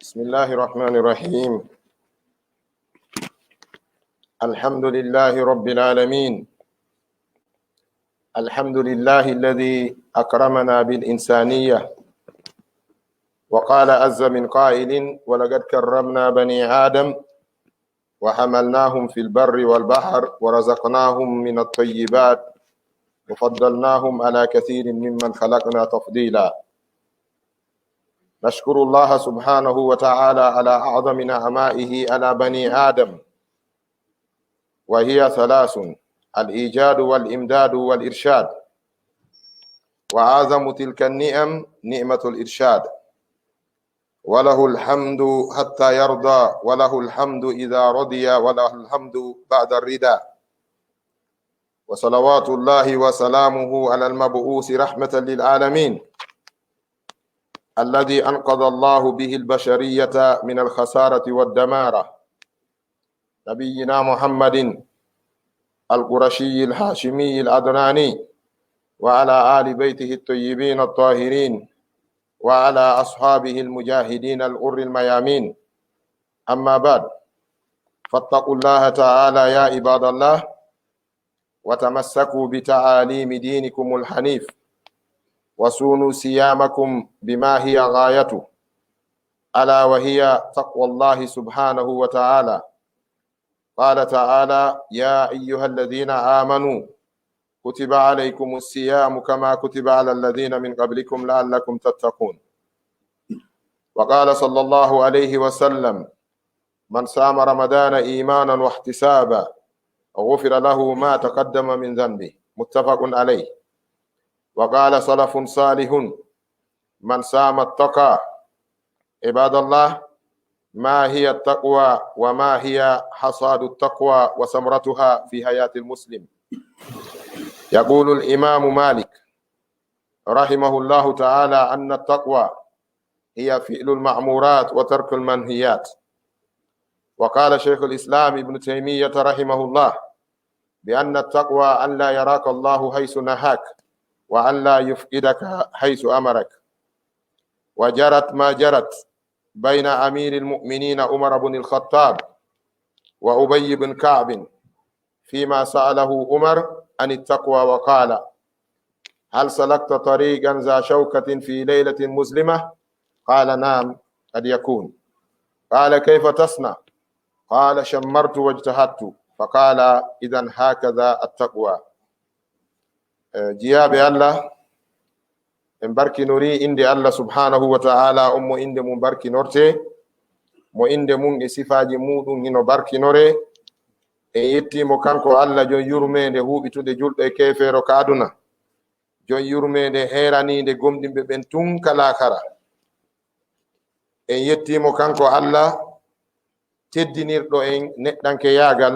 بسم الله الرحمن الرحيم. الحمد لله رب العالمين. الحمد لله الذي أكرمنا بالإنسانية، وقال عز من قائل: ولقد كرمنا بني آدم وحملناهم في البر والبحر ورزقناهم من الطيبات وفضلناهم على كثير ممن خلقنا تفضيلا. نشكر الله سبحانه وتعالى على أعظم نعمائه على بني آدم، وهي ثلاث: الإيجاد والإمداد والإرشاد. وأعظم تلك النعم نعمة الإرشاد، وله الحمد حتى يرضى، وله الحمد إذا رضي، وله الحمد بعد الرضا. وصلوات الله وسلامه على المبعوث رحمة للعالمين، الذي أنقذ الله به البشرية من الخسارة والدمارة، نبينا محمد القرشي الهاشمي الأدناني، وعلى آل بيته الطيبين الطاهرين، وعلى أصحابه المجاهدين الغر الميامين. أما بعد، فاتقوا الله تعالى يا عباد الله، وتمسكوا بتعاليم دينكم الحنيف، وصونوا صيامكم بما هي غايته، ألا وهي تقوى الله سبحانه وتعالى. قال تعالى: يا أيها الذين آمنوا كتب عليكم الصيام كما كتب على الذين من قبلكم لعلكم تتقون. وقال صلى الله عليه وسلم: من صام رمضان إيمانا واحتسابا غفر له ما تقدم من ذنبه، متفق عليه. وقال سلف صالح: من صام التقى. عباد الله، ما هي التقوى وما هي حصاد التقوى وثمرتها في حياة المسلم؟ يقول الإمام مالك رحمه الله تعالى أن التقوى هي فعل المأمورات وترك المنهيات. وقال شيخ الإسلام ابن تيمية رحمه الله بأن التقوى أن لا يراك الله حيث نهاك، وأن لا يفقدك حيث أمرك. وجرت ما جرت بين أمير المؤمنين عمر بن الخطاب وأبي بن كعب فيما سأله عمر عن التقوى وقال: هل سلكت طريقا ذا شوكة في ليلة مظلمة؟ قال: نعم، قد يكون. قال: كيف تصنع؟ قال: شمرت واجتهدت. فقال: إذن هكذا التقوى. جياب الله مباركي نوري إندي الله سبحانه وتعالى أمو إندي مباركي نورتي مو إندي مون صفاجي مودون هنا باركي نوري يتي مو كانكو الله جو يرمي هوبي تودي جولد كيفيرو كادونا جو يرمي هيراني دي غومدي بنتون كالاخرا يتي مو كانكو الله teddinirɗo en neɗɗanke yaagal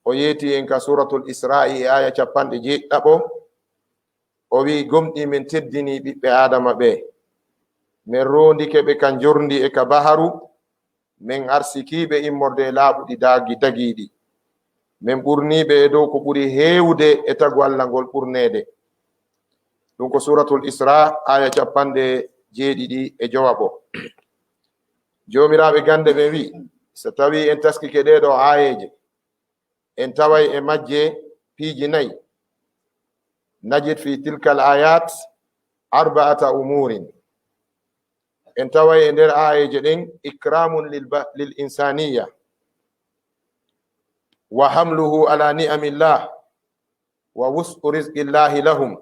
o yeeti en ka suratul isra'i aya 17 o wi: gomɗi min teddini ɓiɓɓe adama ɓe, min rondike ɓe kan jorndi e ka baharu, min arsikiɓe immorde laaɓuɗi dagiiɗi, min ɓurniɓe e dow ko ɓuri heewde e tagu Allah ngol ɓurnede. ɗum ko suratul isra aya 17 jomiraɓe gande ɓe wi: so tawi en taskike ɗeɗo ayeje en taway e majje piiji 4. najid fi tilkal ayat arba'ata umurin. en taway e nder ayeje ɗen ikramun lil insaniya wa hamluhu ala ni'amillah wa wus'u rizqillahi lahum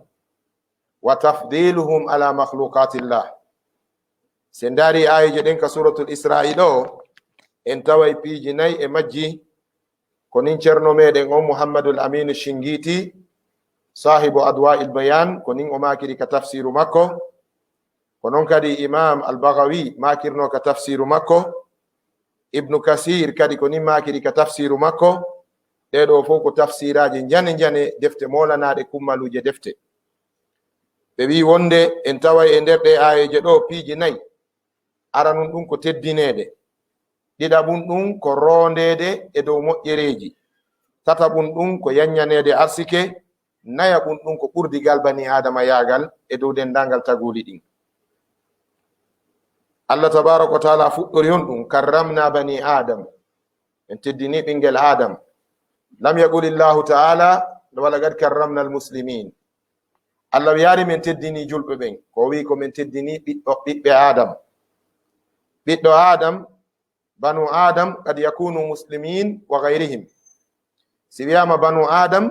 wa tafdiluhum ala makhluqatillah. sen dari ayeje ɗen ka suratul isra'i ɗo en taway piiji 4 e majji ko nin ceerno meɗen on Muhammadul Aminu Shingiti sahibu adwa'il bayan ko nin o makiri ka tafsiru makko, ko non kadi imam al-Baghawi makirno ka tafsiru makko, ibnu Kasir kadi ko nin makiri ka tafsiru makko. ɗeɗo fof ko tafsiraji jane defte molanaɗe kummaluje defte. ɓe wi wonde en taway e nder ɗe ayeje ɗo piiji 4. aranum ɗum ko teddinede, ɗiɗaɓum ɗum ko rondede e dow moƴƴereji, tataɓum ɗum ko yanyanede arsike, naya ɗum ko ɓurdigal bani adama yagal e dow dendangal taguli ɗin. Allah tabaraka wa taala fuɗɗori on ɗum karramna bani adam, en teddini ɓingel adam. lam yaqul illahu taala wala gad karramna almuslimin, Allah yaari min teddini julɓe ɓen, ko wi ko min teddini ɓiɓɓe adam. ɓiɗɗo adam, banu adam kad yakunu muslimin wa gayrihim. si wiyama banu adam,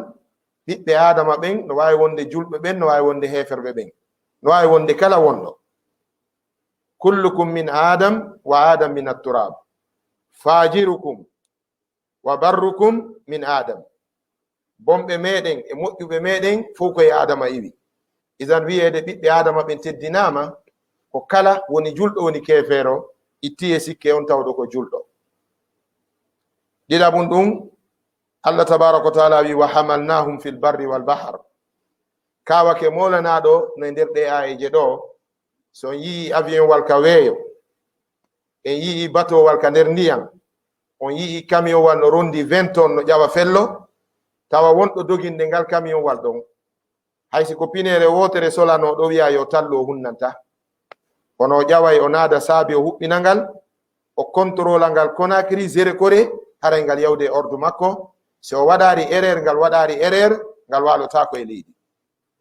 ɓiɓɓe adama ɓen no wawi wonde julɓe ɓen, no wawi wonde heferɓe ɓen, no wawi wonde kala wonɗo. kullukum min adam wa adam min atturab, fajirukum wa barrukum min adam. bomɓe meɗen e moƴƴuɓe meɗen fof koye adama iwi. isan wiyede ɓiɓɓe adama ɓen teddinama ko kala woni julɗo woni kefeero itti e sikke on tawɗo ko julɗo. ɗiɗaɓum ɗum Allah tabaraka wa taala wi wa hamalnahum fil barri wal bahr. kawake molanaɗo no nder ɗe ayeje ɗo, so on yii avion wal ka weeyo, en yii bateau wal ka nder ndiyam, on yii camion wal no rondi 20 tonnes no ƴawa fello, tawa wonɗo doginde ngal camion wal ɗon haysi ko pinere wotere solano ɗo wiya yo tallo hunnanta, kono o ƴaway o naada saabi o huɓɓina ngal, o contrôla ngal Conakry zére kore haray ngal yawde ordre makko. si o waɗari erreur ngal waɗari erreur ngal walotako e leydi.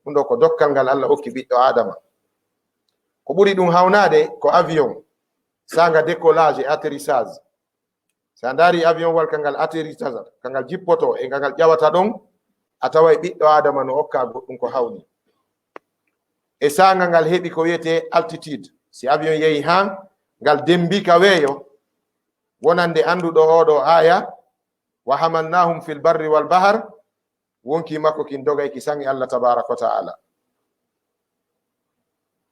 ɗum ɗo ko dokkal ngal Allah hokki ɓiɗɗo adama. ko ɓuri ɗum hawnade ko avion sanga décollage et atterrissage. sa dari avion wal kangal atterrissage kangal jippoto e kangal ƴawata ɗon, a taway ɓiɗɗo adama no hokka goɗɗum ko hawni. e sanga ngal heɓi ko wiyete altitude, si avion yehi ha ngal dembi ka weeyo, wonande anduɗo oɗo aya wa hamalnahum fil barri wal bahr, wonki makko kin dogay ki sangi Allah tabaraka wa taala.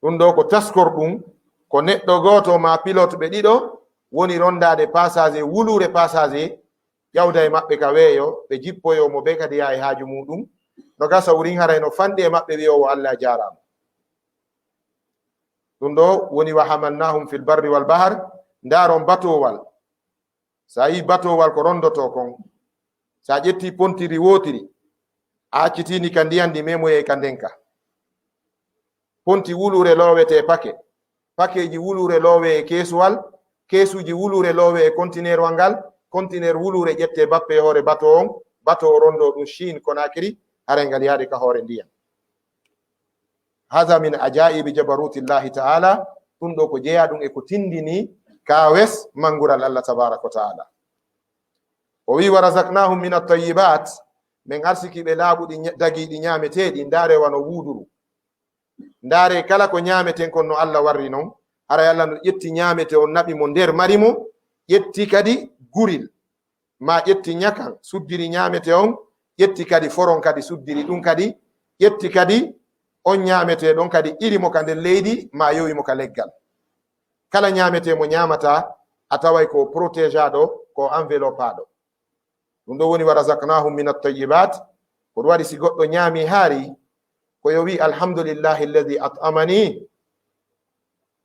ɗum ɗo ko taskor ɗum ko neɗɗo goto ma pilote ɓe ɗiɗo woni rondade passage wulure passage ƴawda e maɓɓe ka weeyo, ɓe jippoyo mo ɓe kadi yaha e haaju muɗum, no gasa wurin haray no fanɗi e maɓɓe wiyowo Allah jarama. ɗum ɗo woni wa hamalnahum fil barri wal bahr. ndaron batowal, sa yi batowal ko rondoto kon, sa ƴetti pontiri wotiri a accitini ka ndiyam ndi memoye ka ndenka. ponti wulure lowete pake, pakeji wulure lowe e kesuwal, kesuji wulure lowe e conteneur wal ngal, conteneur wulure ƴette bappe hoore bato on, bato o rondo ɗum Chine Conakry haray ngal yaade ka hoore ndiyam. hada min ajaibi jabarutillahi taala. ɗum ɗo ko jeeya ɗum e ko tindini kawes mangural Allah tabaraka wa taala. o wi wa razaknahum min at-tayyibat, min arsiki ɓe laaɓuɗi dagiɗi ñaameteɗi. ndaare wano wuuduru, ndaare kala ko ñaameten kon no Allah warri noon. haray Allah no ƴetti ñaamete on naɓi mo nder mari mo, ƴetti kadi guril ma ƴetti ñakan suddiri ñaamete on, ƴetti kadi foron kadi suddiri ɗum kadi, ƴetti kadi on ñaamete ɗon kadi iri mo ka nder leydi ma yowi mo ka leggal. kala ñaamete mo ñaamata a taway ko protégeaɗo, ko enveloppaɗo. ɗum ɗo woni wa razaknahum min at-tayyibat. ko ɗum waɗi si goɗɗo ñaami haari ko yo wi alhamdulillahi alladi at'amani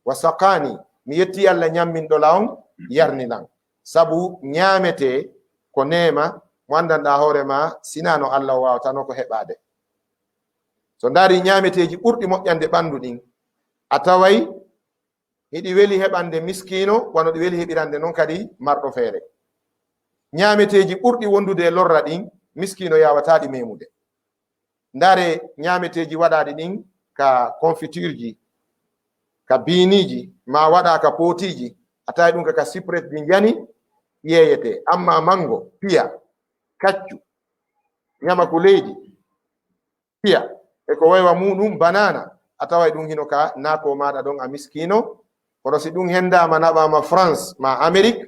wa saqani, mi yetti Allah ñamminɗo lawon yarninan. sabu ñaamete ko nema mo andanɗa hoore ma sinano Allah wawatano ko heɓade. so ndaari ñaameteji ɓurɗi moƴƴande ɓandu ɗin, a taway hiɗi weli heɓande miskino wano ɗi weli heɓirande noon kadi marɗo feere. ñaameteji ɓurɗi wondude e lorra ɗin, miskino yawataɗi memude. ndaare ñaameteji waɗaɗi ɗin ka confiture ji, ka biiniji, ma waɗa ka potiji, a tawi ɗum kaka cypress ɗi jani yeyete. amma mango, piya, kaccu, ñamaku leydi, piya e ko waywa muɗum banana, a taway ɗum hino ka naako maɗa ɗon a miskino. kono si ɗum hendama naɓama France ma Amérique,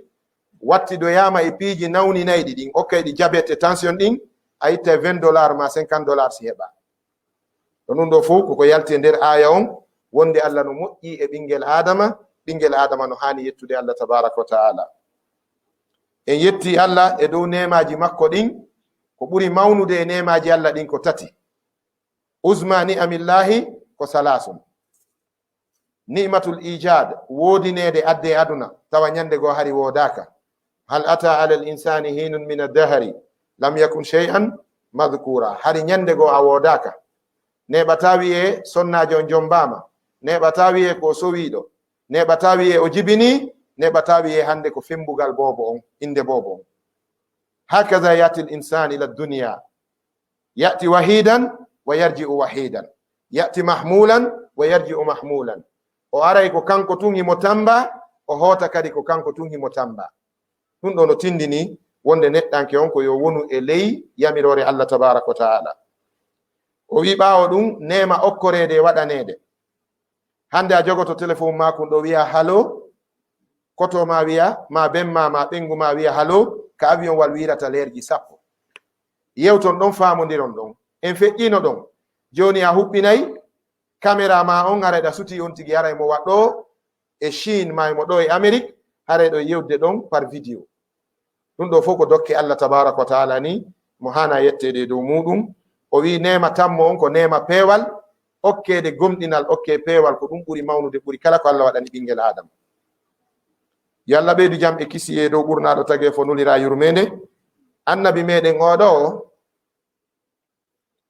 wattidoyama e piiji nawni nayɗi ɗin, okkay ɗi jabete tension ɗin, a itta $20 ma $50 si heɓa. to ɗum ɗo fof koko yalti nder aya on, wonde Allah no moƴƴi e ɓingel adama no hani yettude Allah tabaraka wa taala. en yetti Allah e dow nemaji makko ɗin. ko ɓuri mawnude e nemaji Allah ɗin ko tati. uzma ni'amillahi ko salasum. ni'matul ijad, woodinede adde aduna tawa ñande goo hari woodaka. hal ata ala al insani hinun min ad-dahri lam yakun shay'an madhkura hari nyande go a wodaka neɓata wi'e sonnajo on jombama neɓata wi'e ko sowiɗo neɓata wi'e o jibini neɓata wi'e hande ko fembugal bobo on inde bobo on hakaza yati l insan ila dunya yati wahidan wa yarji'u wahidan yati mahmulan wa yarji'u mahmulan o aray ko kanko tun himo tamba o hota kadi ko kanko tun himo tamba ɗum ɗo no tindini wonde neɗɗanke on ko yo wonu e ley yamirore Allah tabaraka wa ta'ala o wi ɓawo ɗum nema okkorede waɗanede hande a jogoto téléphone ma kun ɗo wiya halo koto ma wiya ma bemma ma ɓengu ma wiya halo ka avion wal wirata lerji sappo yewton ɗon famodiron ɗon en feƴƴino ɗon joni a huɓɓinayi caméra ma on haray ɗa suti on tigi haray mo waɗɗo e Chine ma mo ɗo e Amérique haray ɗo yewde ɗon par vidéo ɗum ɗo fof ko dokke Allah tabaraka wa taala ni mo hana yettede dow muɗum o wi nema tammo on ko nema peewal okkede gomɗinal okke peewal ko ɗum ɓuri mawnude ɓuri kala ko Allah waɗani ɓinguel Adama yo Allah ɓeydu jam e kisi e dow ɓurnaɗo tagi fo nulira yurmede annabi meɗen oɗo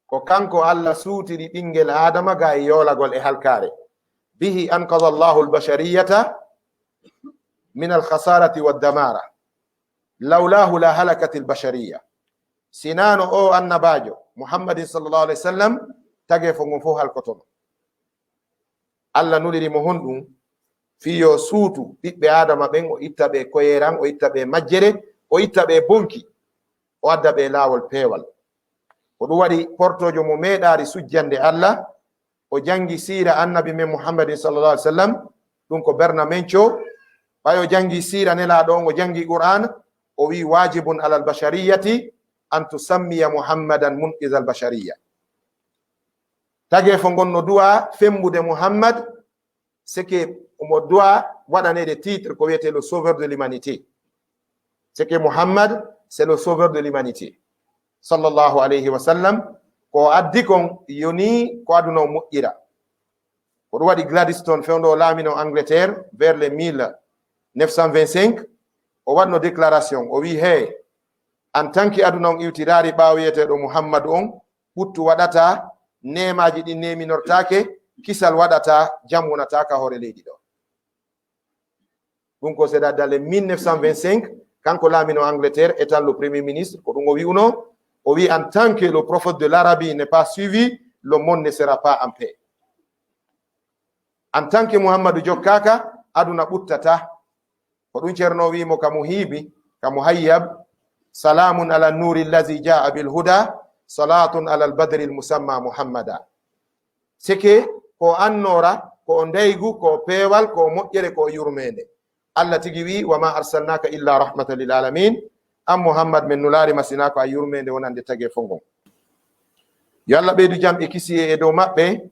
ko kanko Allah suutiri ɓinguel Adama ga e yolagol e halkare bihi anqadha Allahu albashariyata min alkhasarati waddamara lawlahu la halakat albashariya sinano o annabajo Muhammadin sallallahu alaihi wasallam tage fo ngon fof halkotono Allah nuliri mo honɗum fiyo suutu ɓiɓɓe Adama ɓen o itta ɓe koyeran o itta ɓe majjere o itta ɓe bonki o adda ɓe laawol peewal ko ɗum waɗi portojo mo meeɗaari sujjande Allah o jangi siira annabi men Muhammadin sallallahu alaihi wasallam ɗum ko berna menco ɓay o jangi siira nelaaɗo on o jangi Qur'an o wi wajibun alal bashariyati an tusammiya Muhammadan munqiza al bashariya tage fo gonno du'a fembude Muhammad seke omo du'a waɗanede titre ko wiyete le sauveur de l'humanité seke Muhammad c'est le sauveur de l'humanité sallallahu alayhi wa sallam ko addi kon yoni ko aduna o moƴƴira ko ɗum waɗi Gladstone fewndo laamino Angleterre vers les 1925 o waɗno déclaration o wi hey en tant que aduna on iwtiraari ɓaawo wiyeteɗo Muhammadu on ɓuttu waɗata nemaji ɗi neminortake kisal waɗata jam wonataka hoore leydi ɗo ɗum ko c'est dans les 1925 kanko laamino Angleterre étant le premier ministre ko ɗum o wi'uno o wi en tant que le prophète de l'Arabie n'est pas suivi le monde ne sera pas en paix en tant que Muhammadu jokkaka aduna ɓuttata ko ɗum ceerno wimo kamo hiibi kamo hayyab salamun ala nuri allazi jaa bil huda salatun ala albadri almusamma muhammada sike ko annora ko ndeygu ko peewal ko moƴƴere ko yurmede Allah tigi wi wa ma arsalnaka illa rahmatan lil alamin am Muhammad men nulaari masina ko a yurmede wonande tagi fongon yo Allah ɓeydu jam e kisi e dow maɓɓe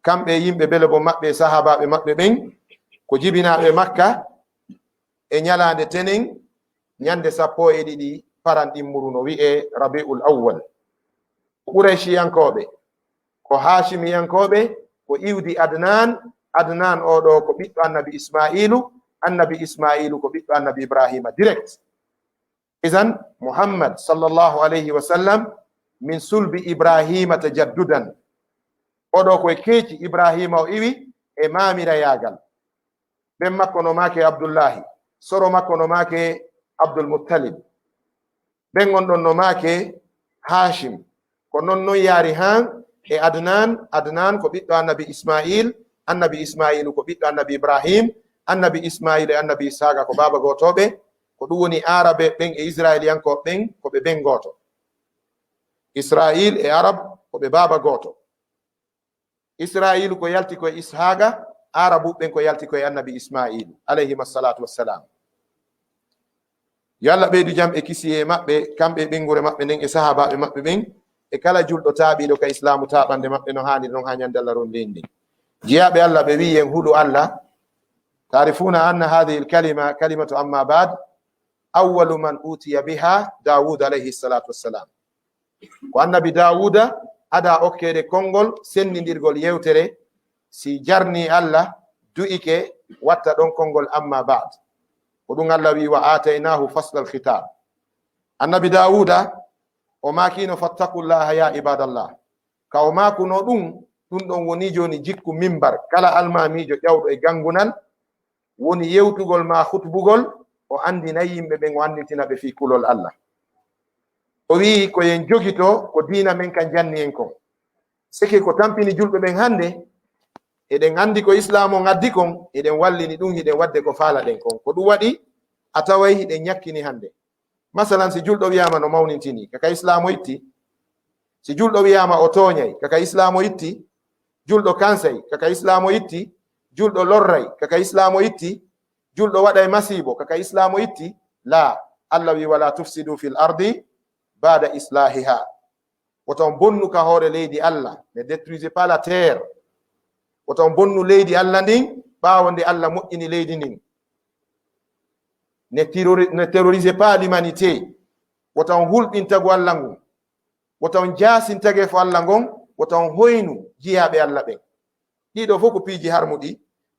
kamɓe yimɓe bele bo maɓɓe sahabaɓe maɓɓe ɓen ko jibinaɓe Makka e ñalande tenen ñande 12 paran ɗimmuru no wi'e Rabiul Awwal Qurayshiyankoɓe ko Hashimiyankoɓe ko iwdi Adnan oɗo ko ɓiɗɗo annabi Ismailu ko ɓiɗɗo annabi Ibrahima direct idan Muhammad sallallahu alayhi wa sallam min sulbi Ibrahima tajaddudan oɗo koye keeci Ibrahima o iwi e mamira yagal ɓen makko no make Abdullahi soro makko no make Abdul Muttalib ɓen on ɗon no make Hashim ko non non yaari han e Adnan ko ɓiɗɗo annabi Ismailu ko ɓiɗɗo annabi Ibrahim annabi Ismail e annabi Isaaka ko baba gotoɓe ko ɗum woni arabe ɓen e israiliyankoɓe ɓen ko ɓe ɓen goto Israil e arab ko ɓe baba goto Israilu ko yalti koye Ishaqa arabu ɓen ko yalti koye annabi Ismailu alayhim assalatu wassalam yo Allah ɓeydu jam e kisi e maɓɓe kamɓe ɓengure maɓɓe nden e sahabaɓe maɓɓe ɓen e kala julɗo taaɓiɗo ka islamu taɓande maɓɓe no hani ɗon ha ñande Allah ron ndendi jeyaɓe Allah ɓe wi en huɗo Allah tarifuna anna hadhihi alkalima kalimatu amma ba'd awwalu man utiya biha Dawud alayhi salatu wassalam ko annabi Dawuda ada okkede konngol sennindirgol yewtere si jarni Allah du'ike watta ɗon konngol amma ba'd ko ɗum Allah wi wa atainahu fasla alkhitab annabi Dawuda o makino fattaqullaha ya ibadallah ka o makuno ɗum ɗon woni joni jikku mimbar kala almamijo ƴawɗo e gangunal woni yewtugol ma hutbugol o andina yimɓe ɓen o anditina ɓe fi kulol Allah o wi ko yen jogito ko diina men kan janni en kon seke ko tampini julɓe ɓen hande eɗen andi ko islam o addi kon eɗen wallini ɗum hiɗen wadde ko faala ɗen kon ko ɗum waɗi a taway hiɗen ñakkini hande masalan si julɗo wiyama no mawnintini kaka islam o itti si julɗo wiyama o toñay kaka islam o itti julɗo kansay kaka islam o itti julɗo lorray kaka islam o itti julɗo waɗay masibo kaka islam o itti la Allah wi wala tufsidu fil ardi bada islahiha woton bonnu ka hoore leydi Allah ne détruisez pas la terre woton bonnu leydi Allah ndin ɓaawo nde Allah moƴƴini leydi ndin ne terrorisez pas l'humanité woton hulɓintago Allah ngun woton jasintage fo Allah ngon woton hoynu jiyaɓe Allah ɓen ɗiɗo fof ko piiji harmuɗi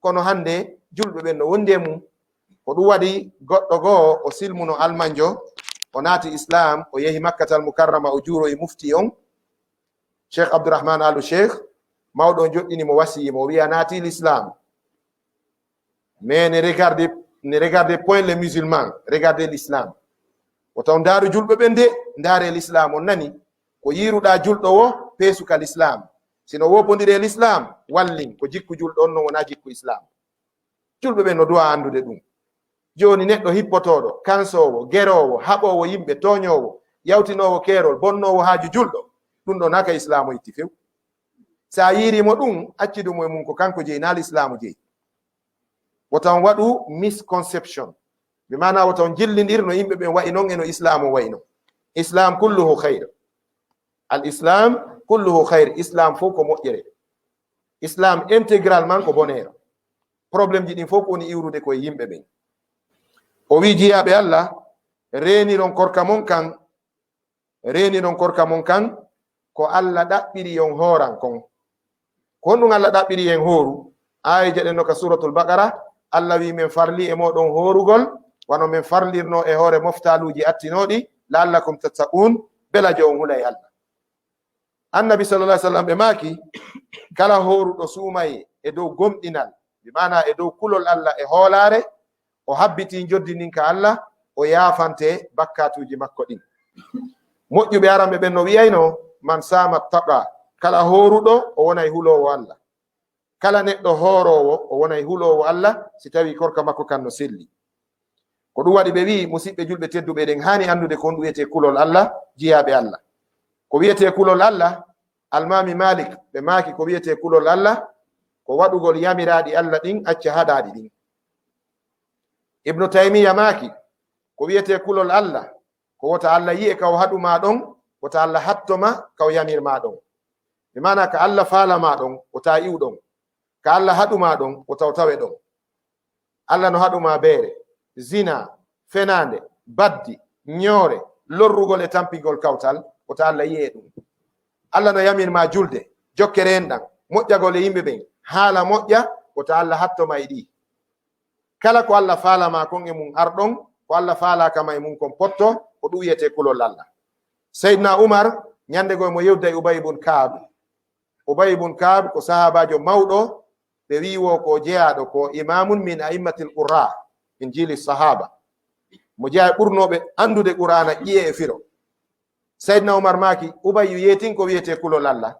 kono hande julɓe ɓen no wondi e mum ko ɗum waɗi goɗɗo goo o silmuno almanjo o naati islam o yehi makkatal mukarrama o juuro e mufti on cheikh abdourahman alu cheikh mawɗo joɗɗinimo wasiyimo o wiya naati l'islam mais ne regardez point les musulmans regardez l'islam wotaw ndaaru julɓe ɓen de ndaare l'islam on nani ko yiruɗa julɗo wo peesuka l'islam sino wopodire l'islam wallin ko jikku julɗo on non wona jikku islam julɓe ɓen no duwa andude ɗum joni neɗɗo hippotoɗo kansowo gerowo haɓowo yimɓe toñowo yawtinowo keerol bonnowo haaju julɗo ɗum ɗo naka islamu itti few sa yirimo ɗum accidumo e mum ko kanko jeyi na l'islamu jeyi wotan waɗu misconception ɓe mana wotan jillidir no yimɓe ɓen wayi noon eno islamu wayi non islam kulluhu hayre al islam kulluhu hayre islam fof ko moƴƴere islam intégralement ko bonere probléme ji ɗin fof ko woni iwrude koye yimɓe ɓen o wi jiyaɓe Allah reeniron korka mon kan ko Allah ɗaɓɓiri yon hooran kon ko honɗum Allah ɗaɓɓiri en hooru aya jaɗenno ka suratul baqara Allah wi min farli e moɗon hoorugol wano min farlirno e hoore moftaluji attinoɗi la'allakum tattaqun belajo on hulay Allah annabi sallallahu alaihi wasallam ɓe maaki kala hooruɗo suumay e dow gomɗinal bi mana e dow kulol Allah e hoolare o habbiti joddinin ka Allah o yaafante bakkatuji makko ɗin moƴƴuɓe aranɓe ɓen no wiyayno man sama taqa kala hooruɗo o wonay hulowo Allah kala neɗɗo hoorowo o wonay hulowo Allah si tawi korka makko kan no selli ko ɗum waɗi ɓe wi musidɓe julɓe tedduɓe ɗen hani andude ko ɗum wiyete kulol Allah jiyaɓe Allah ko wiyete kulol Allah almami malik ɓe maaki ko wiyete kulol Allah ko waɗugol yamiraɗi Allah ɗin acca haɗaɗi ɗin ibnu taymiya maaki ko wiyete kulol Allah ko wota Allah yi'e kaw haɗuma ɗon wota Allah hattoma kaw yamirma ɗon ɓe mana ka Allah faalama ɗon wota iwɗon ka Allah haɗuma ɗon wota tawe ɗon Allah no haɗuma beere zina fenande baddi ñoore lorrugol e tampigol kawtal wota Allah yi'e ɗum Allah no yamirma julde jokkere en ɗan moƴƴagol e yimɓe ɓen haala moƴƴa wota Allah hattoma e ɗi kala ko Allah faalama kon e mum arɗon ko Allah faalakama e mum kon potto ko ɗum wiyete kulol Allah seydna Umar ñande goye mo yewda e Ubay ibn Ka'b ko sahabajo mawɗo ɓe wiwo ko jeyaɗo ko imamun min a'immatil qurra min jili sahaba mo jeya ɓurnoɓe andude qur'ana ƴiye e firo seydna Umar maaki Ubayyu yetin ko wiyete kulol Allah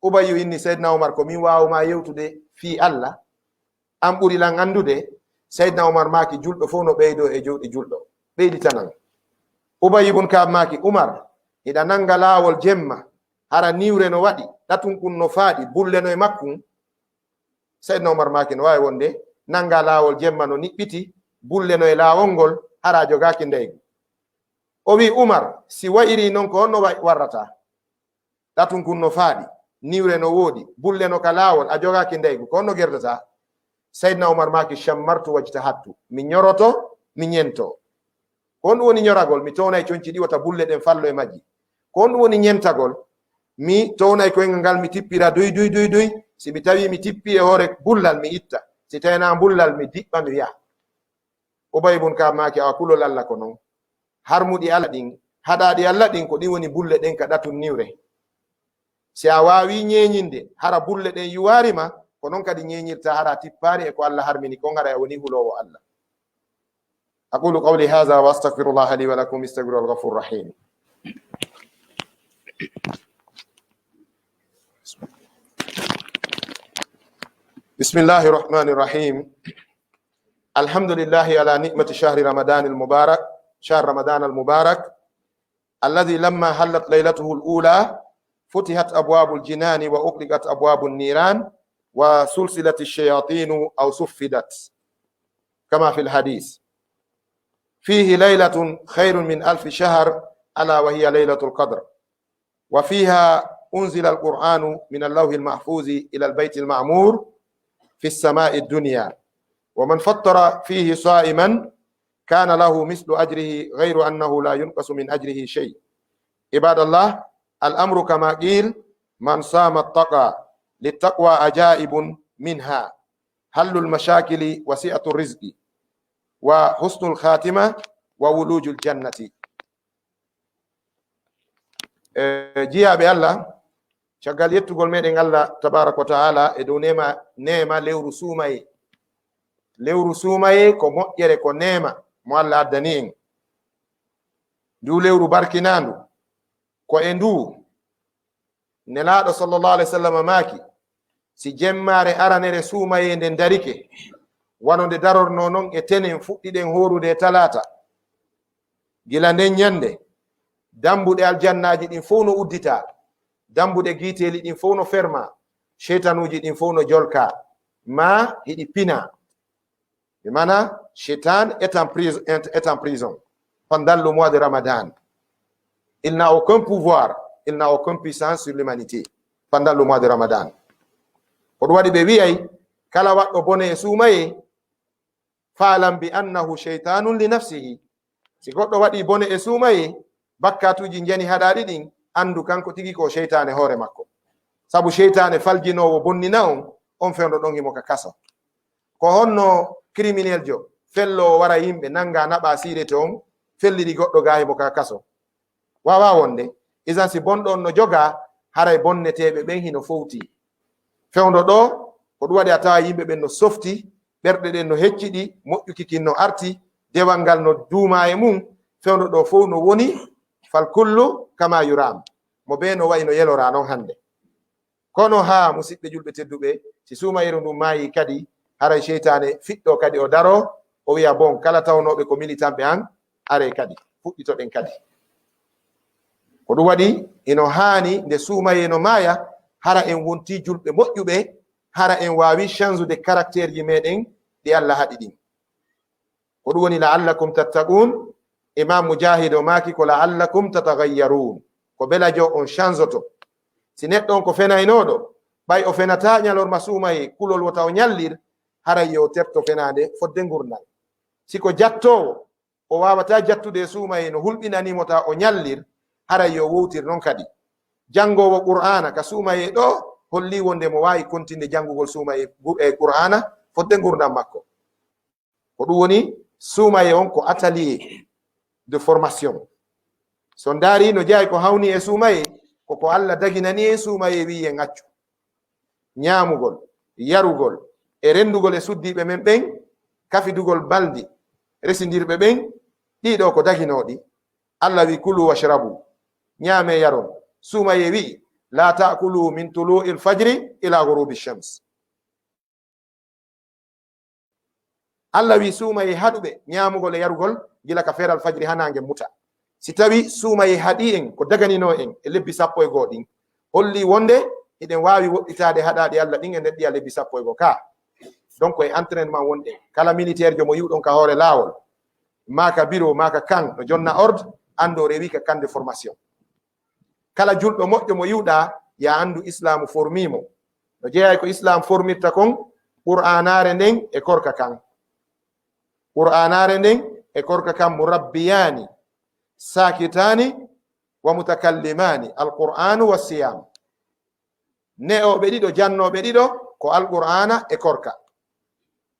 Ubayyu inni seydna Umar ko min wawuma yewtude fi Allah an ɓuri lan andude seydna Umar maaki julɗo fof no ɓeydo e jawɗi julɗo ɓeyditanan Ubay ibn Ka'b maaki Umar hiɗa nanga laawol jemma hara niwre no waɗi ɗatun kun no faaɗi bulle no e makkum seydna Umar maaki no wawi wonde nanga laawol jemma no niɓɓiti bulle no e laawol ngol hara jogaki ndeygu o wi Umar si wayiri noon ko honno warrata ɗatun kun no faaɗi niwre no woodi bulle no ka laawol a jogaki ndeygu ko honno gerdata seydna Umar maaki shammartu wajtahattu mi ñoroto mi ñento ko honɗum woni ñoragol mi townay coñci ɗi wata bulle ɗen fallo e majji ko honɗum woni ñentagol mi townay koyngal ngal mi tippira doy si mi tawi mi tippi e hoore bullal mi itta si tawina bullal mi diɓɓa mi wiya Ubay ibn Ka'b maaki awa kulol Allah ko noon harmuɗi Allah ɗin haɗaɗi Allah ɗin ko ɗi woni bulle ɗen ka ɗatum niwre. Si a wawi ñeñinde hara bulle ɗen yuwarima ko noon kadi ñeñirta hara tippari e ko Allah harmini ko ngara e woni hulowo Allah. aqulu qawli hadha wa astaghfirullah li wa lakum istaghfiru al-ghafur rahim. bismillahi rahmani rahim. alhamdulillahi ala ni'mati shahri ramadan al-mubarak, shahr ramadan al-mubarak alladhi lamma hallat laylatuhu al-ula فتحت أبواب الجنان وأغلقت أبواب النيران وسلسلت الشياطين أو سفدت كما في الحديث. فيه ليلة خير من 1000 شهر ألا وهي ليلة القدر، وفيها أنزل القرآن من اللوح المحفوظ إلى البيت المعمور في السماء الدنيا، ومن فطر فيه صائما كان له مثل أجره غير أنه لا ينقص من أجره شيء. عباد الله، الأمر كما قيل: من صام التقى للتقوى عجائب منها حل المشاكل وسعة الرزق وحسن الخاتمة وولوج الجنة. جيا بالله شغال يتغول ميدن الله تبارك وتعالى ادو نيما لewru suumaye ko moƴƴere ko nema mo Allah addani en. ndu lewru barkinandu ko e ndu nelaɗo sallallahu alaihi wasallam maaki si jemmare aranere suumaye nde darike wano nde darorno non e tenen fuɗɗiɗen horude talata, gila nden ñande dambuɗe aljannaji ɗin fof no uddita, dambuɗe giiteli ɗin fof no ferma, sheitanuji ɗin fof no jolka ma hiɗi pina. ɓe mana shaitan est en prison pendant le mois de Ramadan. Il n'a aucun pouvoir, il n'a aucune puissance sur l'humanité pendant le mois de Ramadan. ko ɗum waɗi ɓe wiyay kala waɗɗo bone e suumaye faalam bi annahu shaytanun li nafsihi. si goɗɗo waɗi bone e suumaye bakkatuji jani haɗaɗi ɗin, andu kanko tigi ko sheytane hoore makko, sabu sheytane faljinowo bonnina on fewdo ɗon himo ka kasa. ko honno criminel jo fello wara yimɓe nanga naɓa siire to on felliɗi goɗɗo ga himo ka kaso, wawa wonde. isan si bonɗo on no joga haray bonneteɓe ɓen hino fowti. fewdo ɗo ko ɗum waɗi a tawa yimɓe ɓen no softi, ɓerɗe ɗen no hecciɗi, moƴƴukikin no arti, dewal ngal no duuma e mum. fewdo ɗo fof no woni fal kullu kama yuram, mo be no wayi no yelora non hande. kono ha musidɓe julɓe tedduɓe, si suumayeru ndum maayi kadi haray sheytane fiɗɗo kadi o daro o wiya bon kala tawnoɓe ko militanɓe an are kadi fuɗɗitoɗen kadi. ko ɗum waɗi ino haani nde suumaye no maaya hara en wonti julɓe moƴƴuɓe, hara en wawi change caractére ji meɗen ɗi Allah haɗi ɗin. ko ɗum woni la'allakum tattaqun. imam mujahid o maaki ko la'allakum tataghayyarun, ko belajo on changeoto. si neɗɗo on ko fenaynoɗo ɓay o fenata ñalorma suumaye kulol wota o ñallir, haray yo terto fenade fodde gurdal. siko jattowo o wawata jattude suumaye no hulɓinanimota o ñallir, haray yo wowtir non kadi. jangowo qur'ana ka suumaye ɗo holli wonde mo wawi kontinde jangugol suumaye e qur'ana fodde gurdam makko. ko ɗum woni suumaye on ko atelier de formation. so ndaari no jeeyi ko hawni e suumaye koko Allah daginani e suumaye wi en accu. ñaamugol, yarugol e rendugol e suddiɓe men ɓen, kafidugol baldi resindirɓe ɓen, ɗiɗo ko daginoɗi. Allah wi kulu washrabu, ñaame yaron. suumaye wi la ta'kulu min tulu'il fajri ila ghurubi shams. Allah wi suumaye haɗuɓe ñaamugol e yarugol gila ka feral fajri hanange muta. si tawi suumaye haɗi en ko daganino en e lebbi 11 ɗin, holli wonde eɗen wawi woɗɗitade haɗaɗi Allah ɗin e nder ɗiya lebbi 11 ka. donc e entraînement wonɗen kala militaire jo mo yiwɗon ka hoore laawol, maka bureau maka kan no jonna ordre, ando rewi ka kan de formation. kala julɗo moƴƴo mo yiwɗa ya andu islamu formimo no jeeyay ko islam formirta kon qur'anare nden e korka kan. qur'anare nden e korka kan murabbiyani sakitani wa mutakallimani alqur'anu wassiyam. ne'oɓe ɗiɗo jannoɓe ɗiɗo ko alqur'ana e korka.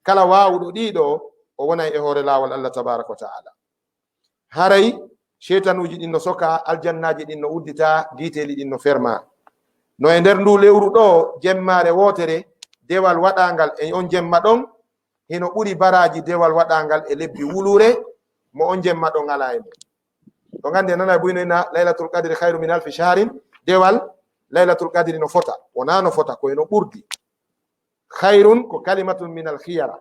kala wawuɗo ɗiɗo o wonay e hoore laawol Allah tabaraka wa ta'ala. haray sheytanuji ɗin no soka, aljannaji ɗin no uddita, giiteli ɗin no ferma. No e nder ndu lewru ɗo jemmare wotere dewal waɗangal e on jemma ɗon hino ɓuri baraji dewal waɗangal e lebbi wulure mo on jemma ɗon ala e nde. To gande nana buynoyna laylatul qadri khairu min alfi shahrin, dewal laylatul qadri no fota, wona no fota koye no ɓurdi. Khairun ko kalimatun min al khiyara,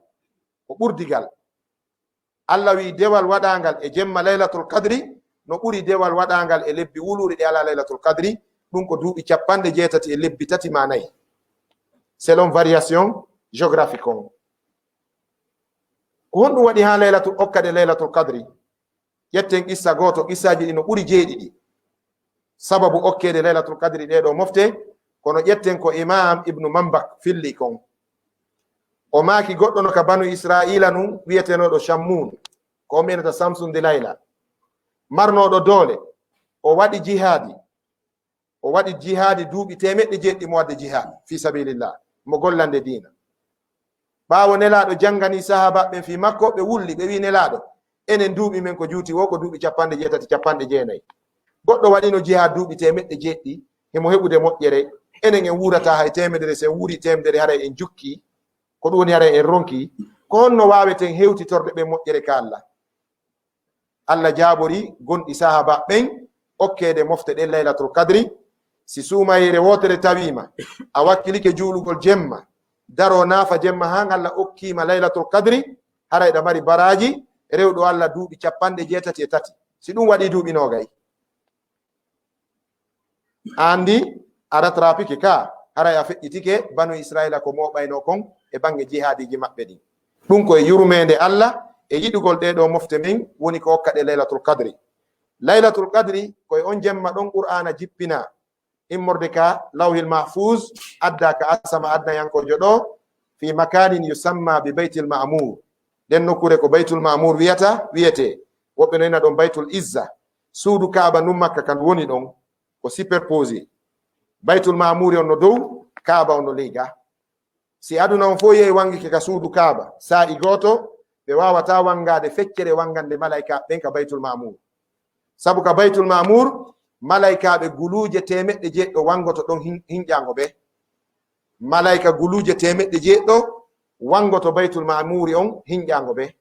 ko ɓurdigal. Allah wi dewal waɗangal e jemma laylatul qadri no ɓuri dewal waɗangal e lebbi wulure ɗi ala laylatul qadri, ɗum ko duuɓi 80 e lebbi 3 ma 4 selon variation géographique on. Ko honɗum waɗi ha laylatul okkade laylatul qadri? ƴetten qissa goto, qissaji ɗi no ɓuri jeeɗiɗi sababu okkede laylatul qadri ɗeɗo mofte. Kono ƴetten ko imam ibnu mambak filli kon. O maaki goɗɗo no ka banu israila nun wiyetenoɗo shammun, ko menata samsunde layla, marnoɗo doole. O waɗi jihadi, o waɗi jihadi duuɓi 100 mo wadde jihad fi sabilillah, mo gollande dina. ɓaawo nelaɗo jangani sahaba ɓen fi makko, ɓe wulli ɓe wi nelaɗo, enen duuɓi men ko juuti wo ko duuɓi 80 90. Goɗɗo waɗino jihad duuɓi 100 himo heɓude moƴƴere, enen en wurata hay 100 sen wuri 100 haray en jukki ko ɗum woni haray en ronki. Ko honno waweten hewtitorde ɓe moƴƴere ka Allah? Allah jaabori gonɗi sahaba ɓen okkede mofte ɗen laylatul qadri. Si suumayere wotere tawima, a wakkilike juulugol jemma, daro naafa jemma han Allah okkima laylatul qadri, haray ɗa mari baraji rewɗo Allah duuɓi 83. Si ɗum waɗi duuɓi nogay, andi a rattrapike ka, haray a feƴƴitike banu israila ko moɓayno kon e bange jihadiji maɓɓe ɗin. ɗum koye yurmede Allah e yiɗugol ɗeɗo mofte min woni ko hokkaɗe laylatul qadri. Laylatul qadri koye on jemma ɗon qur'ana jippina immorde ka lawhil mahfuz, adda ka asama adnayankojo ɗo fi makanin yusamma bi baytil ma'mur. ɗen nokkure ko baytul ma'mur wiyete, woɓɓe noyna ɗon baytul izza. suudu kaaba num makka kan woni ɗon ko superposé. Baytul ma'muri on no dow, kaaba on no ley ga. Si aduna on fo yehi wangike ka suudu kaaba, sa'i goto ɓe wawata wangade feccere wangande malaika ɓen ka baytul ma'mur. Sabu ka baytul ma'mur malaikaɓe guluje 100 wangoto ɗon hinƴango ɓe. Malaika guluje 100 wangoto baytul ma'muri on hinƴango ɓe.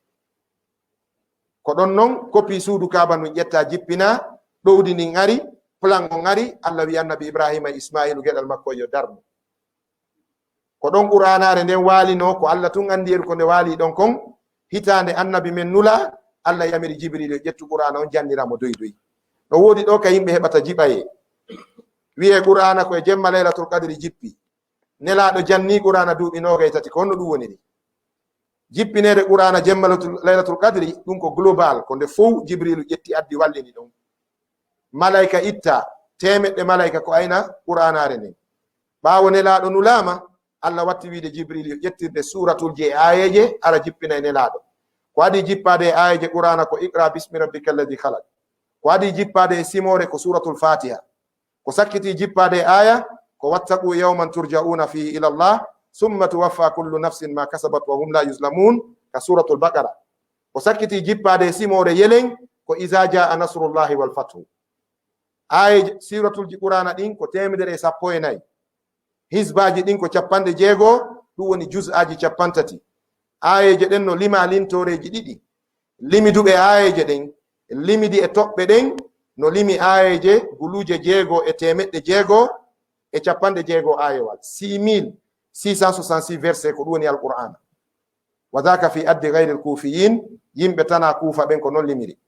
Ko ɗon non kopi suudu kaaba nun ƴetta jippina, ɗowdi ndin ari, plan on ari, Allah wi annabi Ibrahima Ismailu geɗal makko yo darmu. Ko ɗon qur'anare nden walino, ko Allah tun andi yeru ko nde wali ɗon kon. Hitande annabi men nula, Allah yamiri Jibril yo ƴettu qur'ana on janniramo doy doy. No wodi ɗo ka yimɓe heɓata jiɓaye, wiye qur'ana koye jemma laylatul qadri jippi, nelaɗo janni qur'ana duuɓi 23. ko honno ɗum woniri? Jippinede qur'ana jemma laylatul qadri ɗum ko global, ko nde fof Jibrilu ƴetti addi wallini ɗum. Malaika itta 100 malaika ko ayna qur'anare nden. ɓaawo nelaɗo nulama, Allah watti wiide Jibril yo ƴettirde suratul je ayeje ara jippina e nelaɗo. Ko adi jippade e ayeje qur'ana ko iqra bismi rabbika alladi khalaq. Ko adi jippade e simore ko suratul fatiha. Ko sakkiti jippade e aya ko wattaqu yawman turja'una fihi ila Allah summa tuwaffa kullu nafsin ma kasabat wa hum la yuzlamun ka suratul baqara. Ko sakkiti jippade e simore yelen ko iza jaa nasrullahi wal fathu. Aye suratul qur'ana ɗin ko 114. Hizbaji ɗin ko 60, ɗum woni juz'aji 30. Ayeje ɗen no lima lintoreji ɗiɗi, limiduɓe ayeje ɗen limidi e toɓɓe ɗen no limi ayeje guluje 6 e 160 ayewal, 6666 verset ko ɗum woni alqur'ana. Wa dhaka fi addi ghayri alkufiyin, yimɓe tana kuufa ɓen ko non limiri.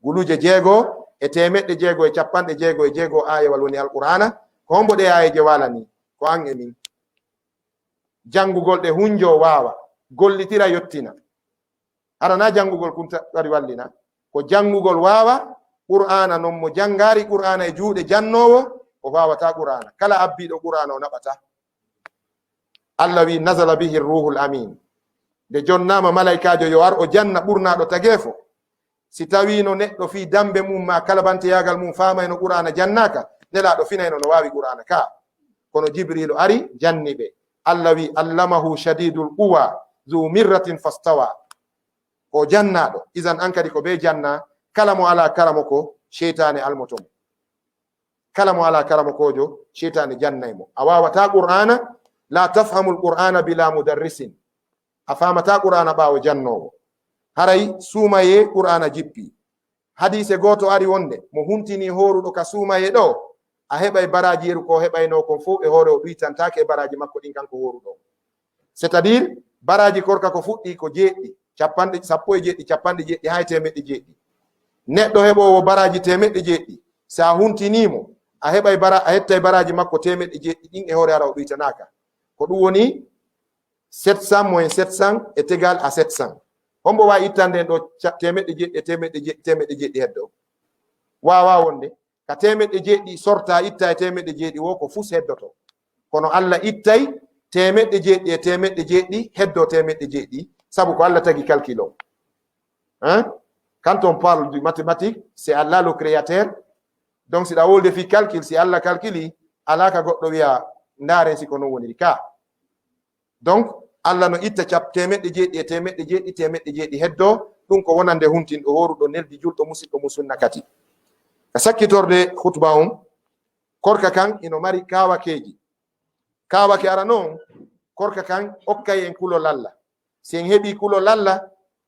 Guluje 6 e 160 ayewal woni alqur'ana. Ko hombo ɗe ayeje walani ko an e min. Jangugol ɗe hunjo wawa, gollitira yottina. Arana jangugol kun wari wallina, ko jangugol wawa qur'ana. Non mo jangari qur'ana e juuɗe jannowo o wawata qur'ana. Kala abbiɗo qur'ana o naɓata. Allah wi nazala bihi ruhul amin. De jonnama malaikajo yo ar o janna ɓurnaɗo tagefo. Si tawino neɗɗo fi dambe mum ma kalabanteyagal mum famayno qur'ana jannaka, nelaɗo finayno no wawi qur'ana ka. Kono Jibrilu ari janni ɓe. Allah wi allamahu shadidul quwa zu mirratin fastawa. Ko jannaɗo, izan an kadi ko be janna kala mo ala karamo ko sheytane almotomo, kala mo ala karamo kojo sheytane jannaymo. A wawata qur'ana, la tafhamu alqur'ana bila mudarrisin, a famata qur'ana ɓawo jannowo. haray suumaye qur'ana jippi. hadise goto ari wonde mo huntini horuɗo ka suumaye ɗo, a heɓay baraji yeru ko heɓayno kon fof e hoore o ɗuytantake e baraji makko ɗin kanko horuɗo. c'est à dire baraji korka ko fuɗɗi ko jeeɗɗi, capanɗe sappo e jeeɗɗi, capanɗe jeeɗɗi hay temeɗɗe jeeɗɗi. neɗɗo heɓowo baraji temeɗɗe jeeɗɗi, sa huntinimo a heɓay a hettay baraji makko temeɗɗe jeeɗɗi ɗin e hoore ara o ɗuytanaka. ko ɗum woni 700 moins 700 est égal à 700. hombo wawi ittande ɗo temeɗɗe jeeɗɗi e temeɗɗe jeeɗɗi heddo? wawa wonde. ka temeɗɗe jeeɗɗi sorta itta e temeɗɗe jeeɗɗi wo ko fus heddoto. kono Allah ittay temeɗɗe jeeɗɗi e temeɗɗe jeeɗɗi heddo temeɗɗe jeeɗɗi, sabu ko Allah tagi calcul o. Quand on parle du mathématique, c'est Allah le créateur. Donc si ɗa wolde fi calcul, si Allah calculi ala ka goɗɗo wiya ndaren si ko non woniri ka. Donc Allah no itta cap temeɗɗe jeeɗɗi e temeɗɗe jeeɗɗi heddo, ɗum ko wonande huntinɗo horuɗo neldi julɗo musidɗo musunna kati. ka sakkitorde khutba on, korka kan ino mari kawakeji. kawake ara noon, korka kan okkay en kulol Allah. si en heɓi kulol Allah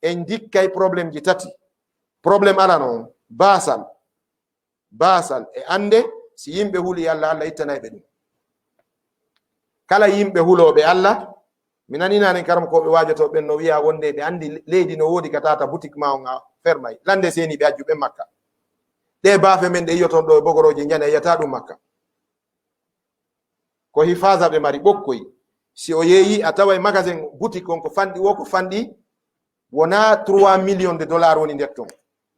en dikkay probléme ji tati. probléme ala noon basal e ande si yimɓe huuli Allah, Allah ittanayɓe ɗum. kala yimɓe huloɓe Allah, mi naninanen karam koɓe wajoto ɓen no wiya wonde ɓe andi leydi no wodi ka tata boutique ma on a fermay, lande seni ɓe ajjuɓe Makka. ɗe baafe men ɗe yiyoton ɗo e bogoroje jana yiyata ɗum Makka. ko hifasa ɓe mari ɓokkoy. si o yeeyi a taway magasin boutique on ko fanɗi wo ko fanɗi wona 3 millions de dollars woni nder ton.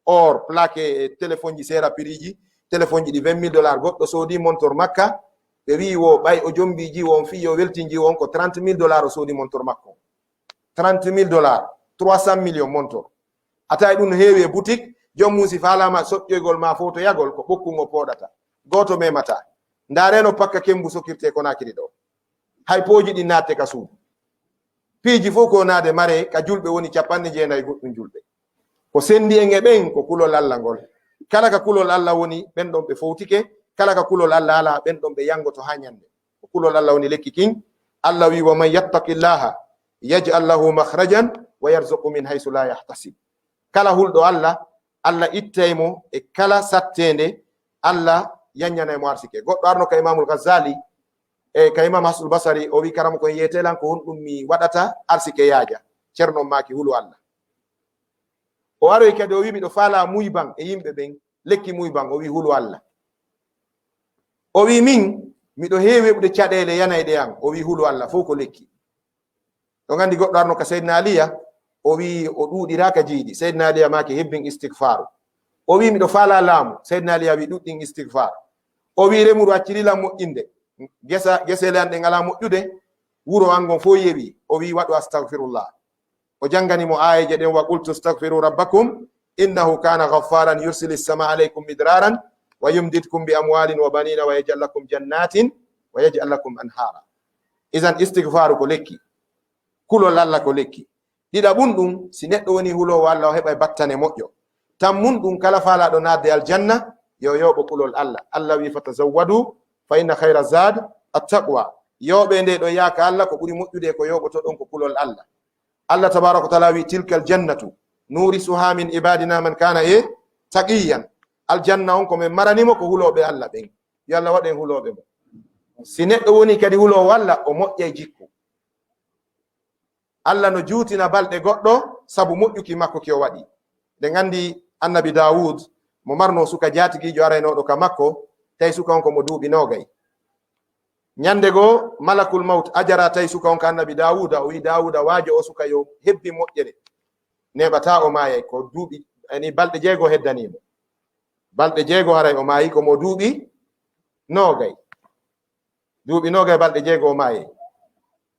or plaque téléphone ji sera prix téléphone ji ɗi 20 000 dollars. goɗɗo soodi montor Makka, ɓe wi wo ɓay o jombiji won fi yo weltinji won ko 30 000 dollars o soodi montor makko. 30 000 dollars 300 millions montor. atay ɗum no heewi e boutique. jommum si falama soƴƴoygol ma fof to yagol ko ɓokkugo poɗata, goto memata. ndareno pakka kembu sokirte ko nakiri ɗo, hay pooji ɗi natte ka suudu. piiji fof ko naade mare ka julɓe woni 90 goɗɗum julɓe. ko sendi en e ɓen ko kulol Allah ngol. kala ka kulol Allah woni ɓen ɗon ɓe fowtike, kala ka kulol Allah ala ɓen ɗon ɓe yangoto ha ñande. ko kulol Allah woni lekki kin. Allah wi wa man yattaqillaha yaj'al lahu makhrajan wa yarzuqu min haythu la yahtasib. kala hulɗo Allah, Allah ittaymo e kala sattende, Allah yanyanaymo arsike. goɗɗo arno ka Imamul Ghazali e ka Imam Hasanul Basri o wi karam ko yetelan ko honɗum mi waɗata arsike yaaja, ceerno maki hulu Allah. o aroy kadi o wi miɗo faala muyban e yimɓe ɓen, lekki muyban. o wi hulu Allah. o wi min miɗo heewi heɓude caɗele yanayɗe an. o wi hulu Allah fof ko lekki. ɗo gandi goɗɗo arno ka Seydina Aliya o wi o ɗuɗiraka jiiɗi. Seydina Aliya maki hebbin istighfaru. o wi miɗo faala laamu. Seydina Aliya wi ɗuɗɗin istighfar. o wi remuru accirilan moƴƴinde, gesele an ɗe ngala moƴƴude, wuro an gon fof yewi. o wi waɗu astaghfirullah. o janganimo ayaje ɗen, wa qultu astaghfiru rabbakum innahu kana ghaffaran yursilis sama alaykum midraran wa yumdidkum bi amwalin wa banina wa yaj'al lakum jannatin wa yaj'al lakum anhara. izan istighfaru ko lekki, kulol Allah ko lekki. ɗiɗaɓum ɗum si neɗɗo woni hulowo Allah o heɓa battane moƴƴo. tammun ɗum kala faalaɗo nadde aljanna yo yoɓo kulol Allah. Allah wi fatazawwadu fa inna khayra zad attaqwa. yoɓe nde ɗo yaaka Allah ko ɓuri moƴƴude ko yoɓoto ɗon ko kulol Allah. Allah tabaraka wa taala wi tilkal jannatu nurisuha min ibadina man kana taqiyan. aljanna on ko men maranimo ko huloɓe Allah ɓen. yo Allah waɗen huloɓe mo. si neɗɗo woni kadi hulowo Allah o moƴƴay jikku. Allah no juutina balɗe goɗɗo sabu moƴƴuki makko ki o waɗi. nde gandi annabi Dawud mo marno suka jatigijo araynoɗo ka makko, tawi suka on ko mo duuɓi nogay. ñande goo malakul maut ajara tawi suka on ka annabi Dawuda. o wi Dawuda waajo o suka yo hebbi moƴƴere neɓata o maayay. ko duuɓi ani balɗe 6 heddanimo. balɗe 6 haray o maayi ko mo duuɓi nogay. duuɓi nogay balɗe 6 o maayay.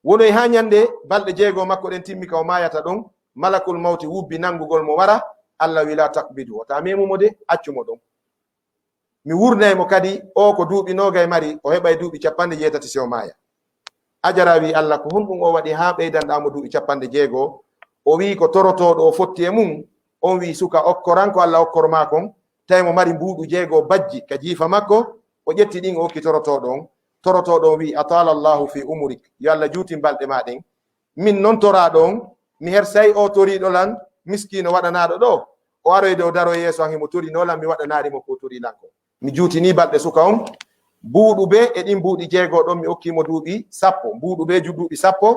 wonoy ha ñande balɗe 6 makko ɗen timmi ka o maayata ɗon, malakul mawti wubbi nangugol mo wara. Allah wi la takbidu, wata memumo de, accumo ɗon. mi wurnaymo kadi o ko duuɓi nogay mari o heɓay duuɓi 80 si o maaya. ajara wi Allah ko honɗum o waɗi ha ɓeydanɗamo duuɓi 60. o wi ko torotoɗo o fotti e mum on wi suka okkoranko Allah okkor makon tawi mo mari mbuuɗu jeego bajji ka jiifa makko o ƴetti ɗin o hokki torotoɗon wi atala Allahu fi umurik yo Allah juuti balɗe ma ɗen min noon toraɗon mi hersay o toriɗo lan miskino waɗanaɗo ɗo o aroyde o daro yeeso an himo torinolan mi waɗanarimo ko torilanko mi juutini balɗe suka on mbuuɗu be e ɗin mbuuɗi jeego ɗon mi hokkimo duuɓi sappo mbuuɗu be duuɓi sappo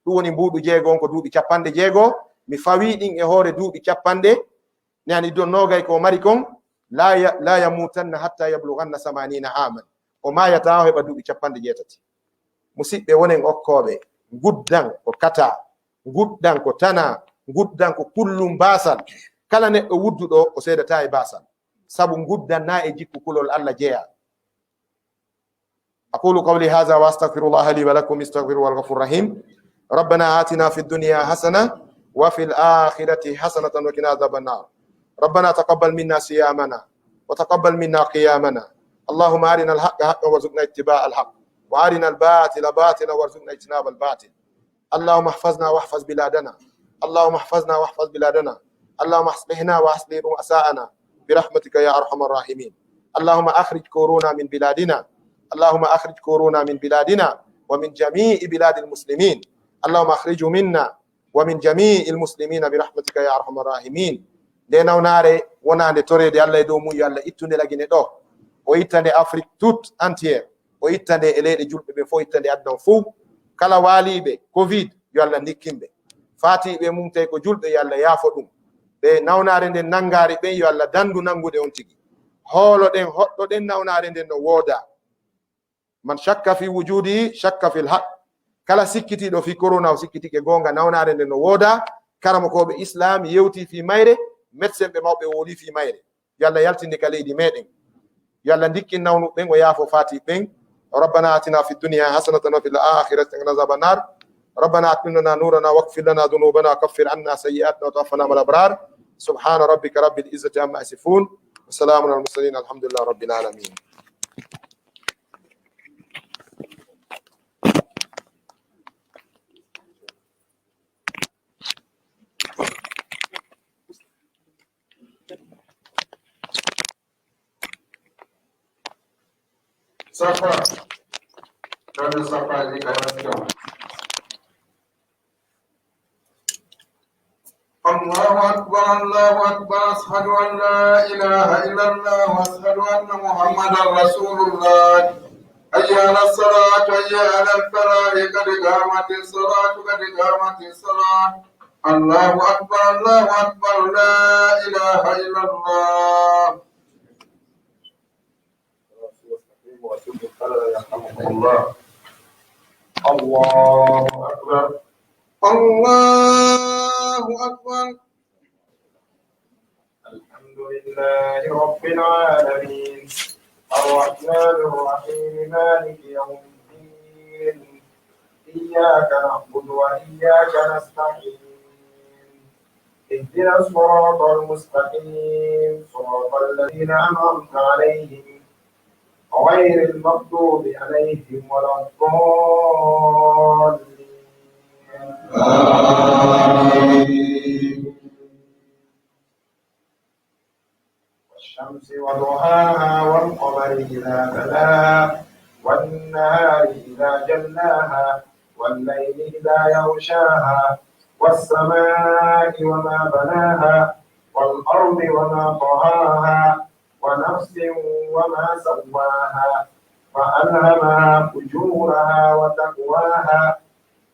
ɗum woni mbuuɗu jeego on ko duuɓi capanɗe jeego mi fawi ɗin e hoore duuɓi capanɗe nani don nogay ko mari kon la yamutanna hatta yablughanna 80 aman o mayata o heɓa duuɓi capanɗe jeetati musidɓe wonen okkoɓe guddan ko kata guddan ko tana guddan ko kullum basal kala neɗɗo wudduɗo o seedata e basal sabu guddan na e jikku kulol Allah jeeya أقول قولي هذا وأستغفر الله لي ولكم استغفروا الغفور الرحيم ربنا آتنا في الدنيا حسنة وفي الآخرة حسنة وقنا عذاب النار ربنا تقبل منا صيامنا وتقبل منا قيامنا اللهم أرنا الحق حقا وارزقنا اتباع الحق وأرنا الباطل باطلا وارزقنا اجتناب الباطل اللهم احفظنا واحفظ بلادنا اللهم احفظنا واحفظ بلادنا اللهم اصلحنا واصلح رؤساءنا برحمتك يا أرحم الراحمين اللهم أخرج كورونا من بلادنا اللهم أخرج كورونا من بلادنا ومن جميع بلاد المسلمين اللهم أخرجه منا ومن جميع المسلمين برحمتك يا أرحم الراحمين دينا وناري ونande torede Allah e dow mum yo Allah ittunde lagine ɗo o ittande Afrique toute entière o ittande e leyɗe julɓe ɓe fof ittande addan fof kala waaliɓe covid yo Allah nikkimɓe fatiɓe mum tawi ko julɓe yo Allah yaafo ɗum ɓe nawnare nden nangari ɓen yo Allah dandu nangude on tigi hooloɗen hoɗɗoɗen nawnare nden no wooda man shakka fi wujudi shakka fil haq kala sikkitiɗo fi corona o sikkitike gonga nawnare nden no wooda karamokoɓe islam yewti fi mayre médecin ɓe mawɓe woli fi mayre yo Allah yaltinde ka leydi meɗen yo Allah dikkin nawnuɓen o yaafo fati ɓen ربنا آتنا في الدنيا حسنة وفي الآخرة قنا عذاب النار ربنا أتمم لنا نورنا واغفر لنا ذنوبنا وكفر عنا سيئاتنا وتوفنا مع الأبرار سبحان ربك رب العزة عما يصفون وسلام على المرسلين الحمد لله رب العالمين Safa, kada Safa di kawasan. Allahu Akbar, ashhadu an la ilaha illallah wa ashhadu anna Muhammadar Rasulullah. Hayya 'ala salat, hayya 'ala falah, qad qamatis salat, qad qamatis salat. Allahu Akbar, la ilaha illallah. الله الله أكبر الله أكبر الحمد لله رب العالمين الرحمن الرحيم مالك يوم الدين إياك نعبد وإياك نستعين اهدنا الصراط المستقيم صراط الذين أنعمت عليهم غير المغضوب عليهم ولا الضالين والشمس وضحاها والقمر إذا تلاها والنهار إذا جلاها والليل إذا يغشاها والسماء وما بناها والأرض وما طهاها ونفس وما سواها فألهمها فجورها وتقواها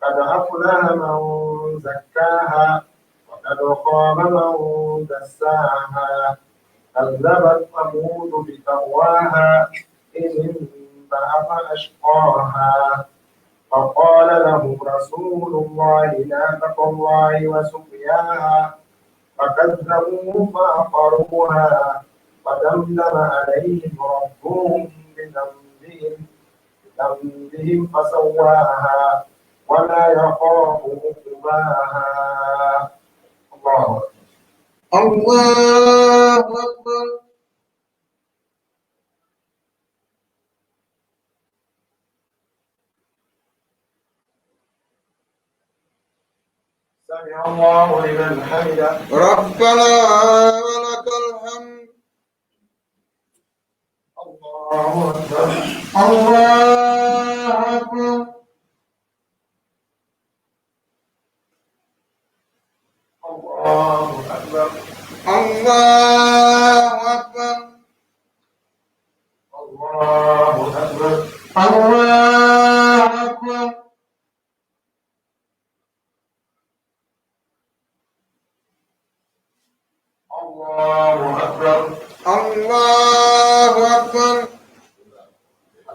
قد أفلح من زكاها وقد خاب من دساها كذبت ثمود بتقواها إذ انبعث أشقاها فقال لهم رسول الله ناقة الله وسقياها فكذبوه فعقروها فدمدم عليهم ربهم بذنبهم فسواها ولا يخاف عقباها الله أكبر سمع الله لمن حمده. ربنا ولك الحمد. الله أكبر. الله أكبر. الله أكبر. الله أكبر. الله أكبر. الله أكبر. الله أكبر. الله أكبر.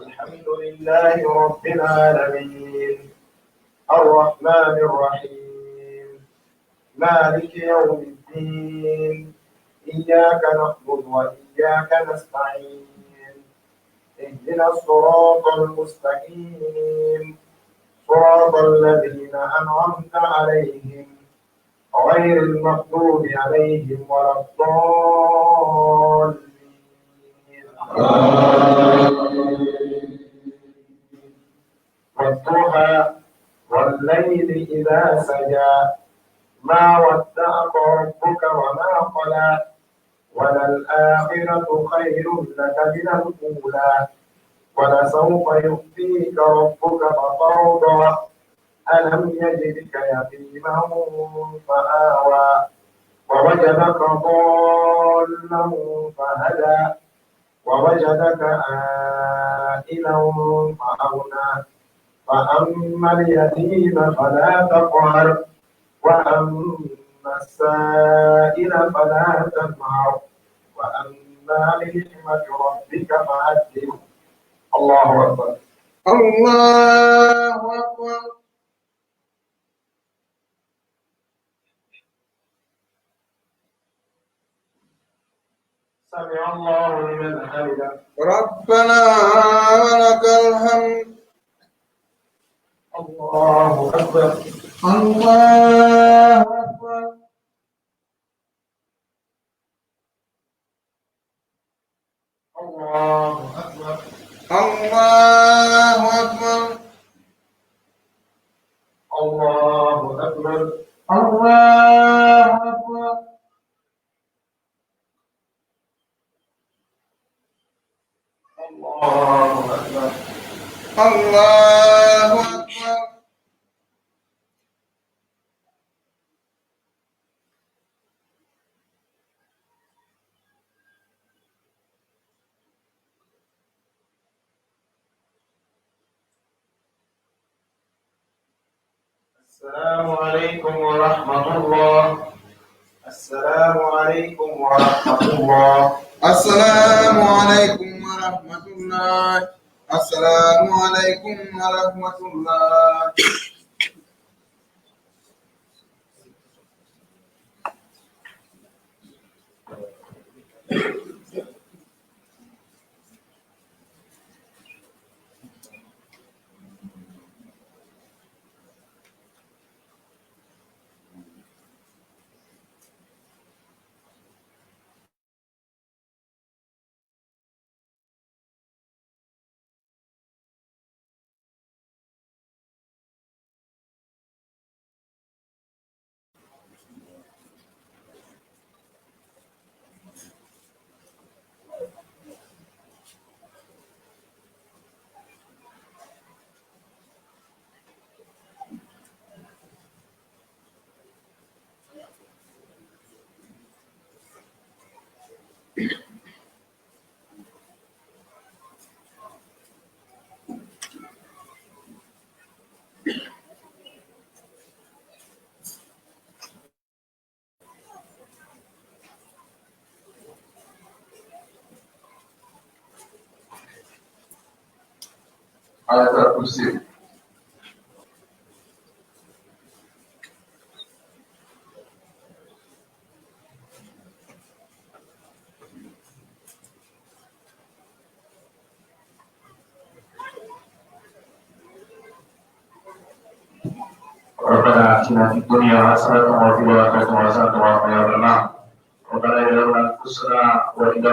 الحمد لله رب العالمين الرحمن الرحيم مالك يوم الدين إياك نعبد وإياك نستعين اهدنا الصراط المستقيم صراط الذين أنعمت عليهم غير المغضوب عليهم ولا الضالين. والضحى والليل إذا سجى ما ودعك ربك وما قلى وللآخرة خير لك من الأولى ولسوف يؤتيك ربك فترضى ألم يجدك يتيما فآوى ووجدك ضالا فهدى ووجدك عائلا فأغنى فأما اليتيم فلا تقهر وأما السائل فلا تنهر وأما بنعمة ربك فحدث. الله أكبر. الله أكبر. سمع الله لمن حمده. ربنا ولك الحمد. الله أكبر. الله أكبر. الله أكبر. الله أكبر. الله أكبر. الله أكبر. الله أكبر. الله أكبر. السلام عليكم ورحمة الله. السلام عليكم ورحمة الله. السلام عليكم ورحمة الله. السلام عليكم ورحمة الله. آية الكرسي. ربنا آتنا في الدنيا حسنة وفي الآخرة حسنة وقنا عذاب النار. ربنا لا تزغ قلوبنا بعد إذ هديتنا وهب لنا من لدنك رحمة إنك أنت الوهاب. ربنا إننا أنفسنا وإن